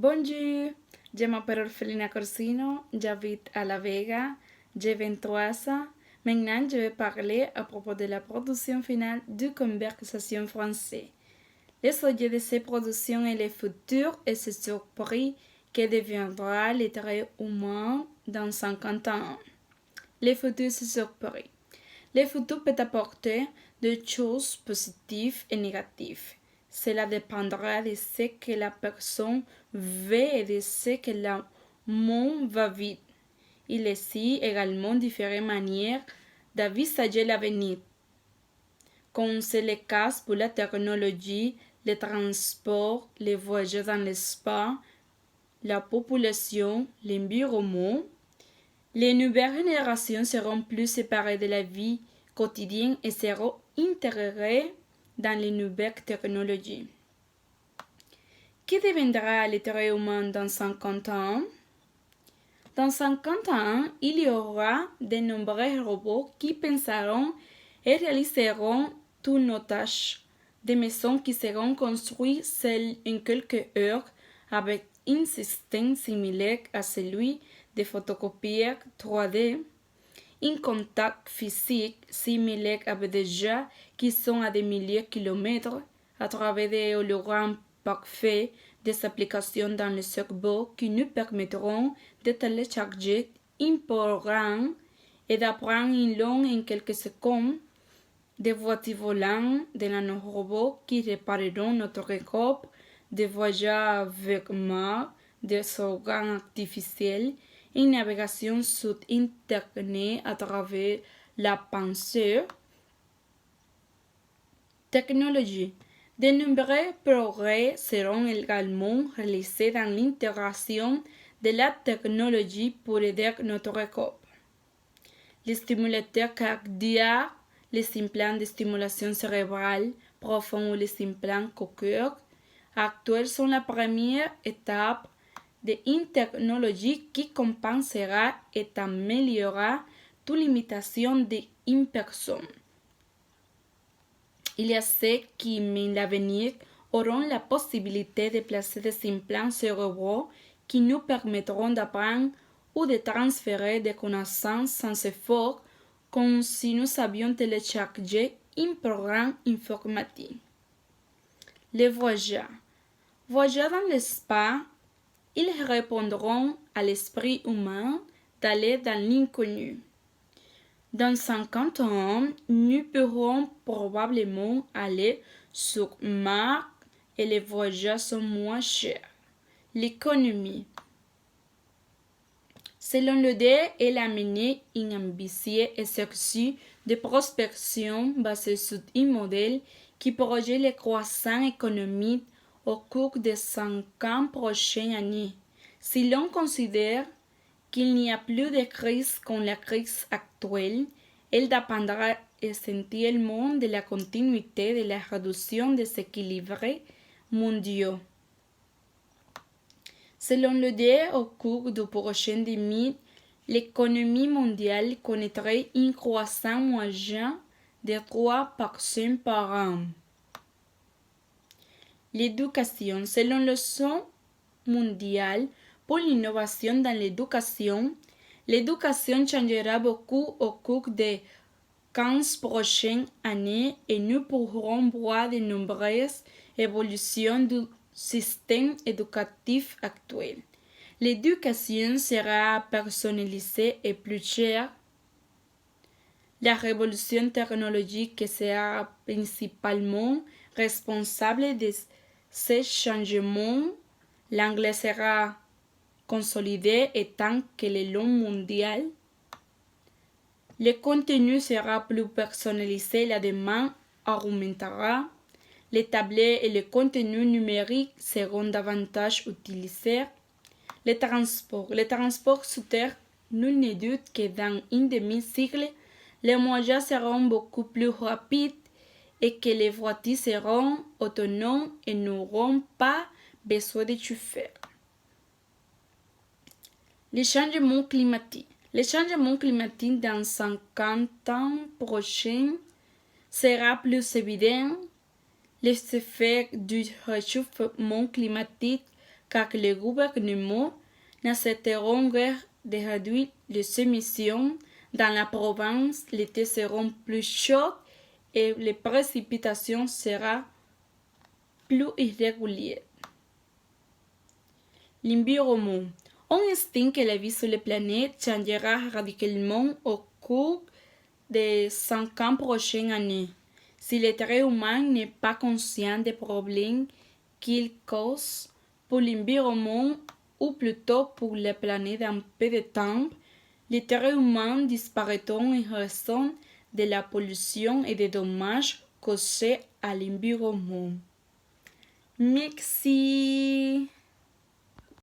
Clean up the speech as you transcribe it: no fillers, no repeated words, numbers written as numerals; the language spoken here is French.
Bonjour, je m'appelle Orfelina Corsino, j'habite à La Vega, j'ai 23 ans. Maintenant, je vais parler à propos de la production finale de Conversation française. Le sujet de cette production est le futur et ses surprises que deviendra l'être humain dans 50 ans. Le futur, c'est surpris. Le futur peut apporter des choses positives et négatives. Cela dépendra de ce que la personne veut et de ce que le monde va vivre. Il existe également différentes manières d'envisager l'avenir, comme c'est le cas pour la technologie, le transport, les voyages dans l'espace, la population, l'environnement. Les nouvelles générations seront plus séparées de la vie quotidienne et seront intégrées dans les nouvelles technologies. Que deviendra l'être humain dans 50 ans? Dans 50 ans, il y aura de nombreux robots qui penseront et réaliseront toutes nos tâches. Des maisons qui seront construites seules en quelques heures avec un système similaire à celui des photocopieurs 3D, un contact physique similaire avec des gens qui sont à des milliers de kilomètres à travers des hologrammes parfaits, des applications dans le cerveau qui nous permettront de télécharger un programme et d'apprendre une langue en quelques secondes, des voitures volantes, des nanorobots qui répareront notre corps, des voyages avec Mars, des organes artificiels, une navigation sur Internet à travers la pensée. Technologie. De nombreux progrès seront également réalisés dans l'intégration de la technologie pour aider notre corps. Les stimulateurs cardiaques, les implants de stimulation cérébrale profonde ou les implants cochléaires actuels sont la première étape d'une technologie qui compensera et améliorera toute limitation d'une personne. Il y a ceux qui, en l'avenir, auront la possibilité de placer des implants cérébraux qui nous permettront d'apprendre ou de transférer des connaissances sans effort, comme si nous avions téléchargé un programme informatique. Les voyageurs. Voyager dans l'espace, ils répondront à l'esprit humain d'aller dans l'inconnu. Dans 50 ans, nous pourrons probablement aller sur Mars et les voyages sont moins chers. L'économie. Selon l'idée, elle a mené une ambitieuse exercice de prospection basé sur un modèle qui projette la croissance économique au cours des 50 prochaines années. Si l'on considère qu'il n'y a plus de crise comme la crise actuelle, elle dépendra essentiellement de la continuité de la réduction des équilibres mondiaux. Selon l'idée, au cours du prochain décennie, l'économie mondiale connaîtrait une croissance moyenne de 3% par an. L'éducation. Selon le Fonds mondial pour l'innovation dans l'éducation changera beaucoup au cours des 15 prochaines années et nous pourrons voir de nombreuses évolutions du système éducatif actuel. L'éducation sera personnalisée et plus chère. La révolution technologique sera principalement responsable de ces changements. L'anglais sera consolidé étant que le langue mondiale. Le contenu sera plus personnalisé, la demande augmentera. Les tablettes et le contenu numérique seront davantage utilisés. Les transports sous terre, nul ne doute que dans un demi-siècle, les moyens seront beaucoup plus rapides et que les voitures seront autonomes et n'auront pas besoin de chauffeurs. Les changements climatiques. Le changement climatique dans 50 ans prochains sera plus évident. Les effets du réchauffement climatique car les gouvernements n'accepteront guère de réduire les émissions. Dans la province, l'été sera plus chaud et les précipitations seront plus irrégulières. L'environnement. On estime que la vie sur la planète changera radicalement au cours des 50 prochaines années. Si l'être humain n'est pas conscient des problèmes qu'il cause pour l'environnement ou plutôt pour la planète en peu de temps, l'être humain disparaîtra en raison de la pollution et des dommages causés à l'environnement. Merci.